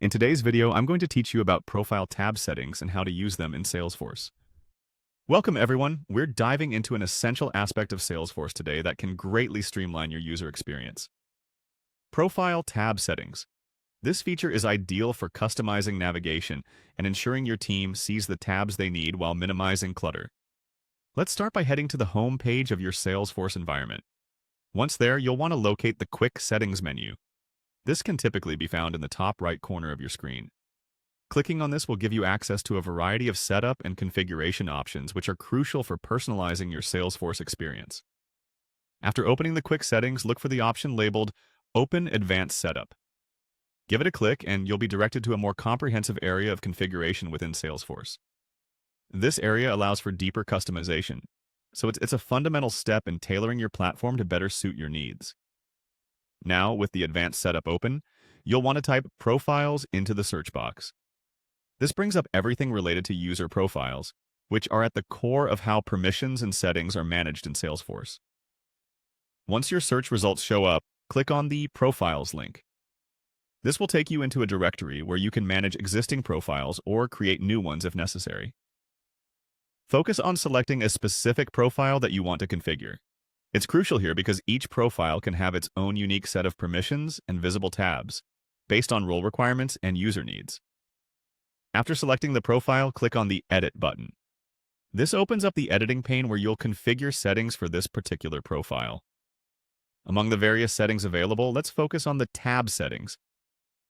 In today's video, I'm going to teach you about profile tab settings and how to use them in Salesforce. Welcome everyone. We're diving into an essential aspect of Salesforce today that can greatly streamline your user experience. Profile tab settings. This feature is ideal for customizing navigation and ensuring your team sees the tabs they need while minimizing clutter. Let's start by heading to the home page of your Salesforce environment. Once there, you'll want to locate the Quick Settings menu. This can typically be found in the top right corner of your screen. Clicking on this will give you access to a variety of setup and configuration options which are crucial for personalizing your Salesforce experience. After opening the Quick Settings, look for the option labeled Open Advanced Setup. Give it a click and you'll be directed to a more comprehensive area of configuration within Salesforce. This area allows for deeper customization, so it's a fundamental step in tailoring your platform to better suit your needs. Now, with the advanced setup open, you'll want to type Profiles into the search box. This brings up everything related to user profiles, which are at the core of how permissions and settings are managed in Salesforce. Once your search results show up, click on the Profiles link. This will take you into a directory where you can manage existing profiles or create new ones if necessary. Focus on selecting a specific profile that you want to configure. It's crucial here because each profile can have its own unique set of permissions and visible tabs, based on role requirements and user needs. After selecting the profile, click on the Edit button. This opens up the editing pane where you'll configure settings for this particular profile. Among the various settings available, let's focus on the tab settings.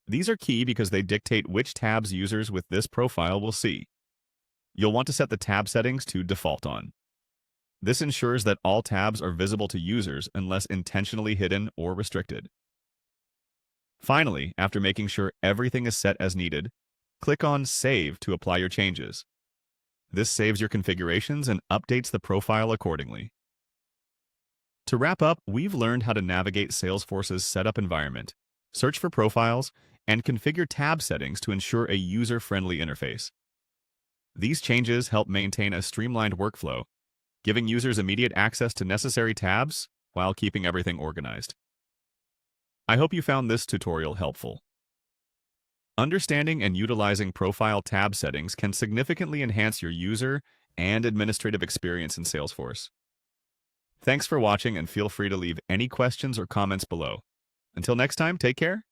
These are key because they dictate which tabs users with this profile will see. You'll want to set the tab settings to Default On. This ensures that all tabs are visible to users unless intentionally hidden or restricted. Finally, after making sure everything is set as needed, click on Save to apply your changes. This saves your configurations and updates the profile accordingly. To wrap up, we've learned how to navigate Salesforce's setup environment, search for profiles, and configure tab settings to ensure a user-friendly interface. These changes help maintain a streamlined workflow, giving users immediate access to necessary tabs while keeping everything organized. I hope you found this tutorial helpful. Understanding and utilizing profile tab settings can significantly enhance your user and administrative experience in Salesforce. Thanks for watching and feel free to leave any questions or comments below. Until next time, take care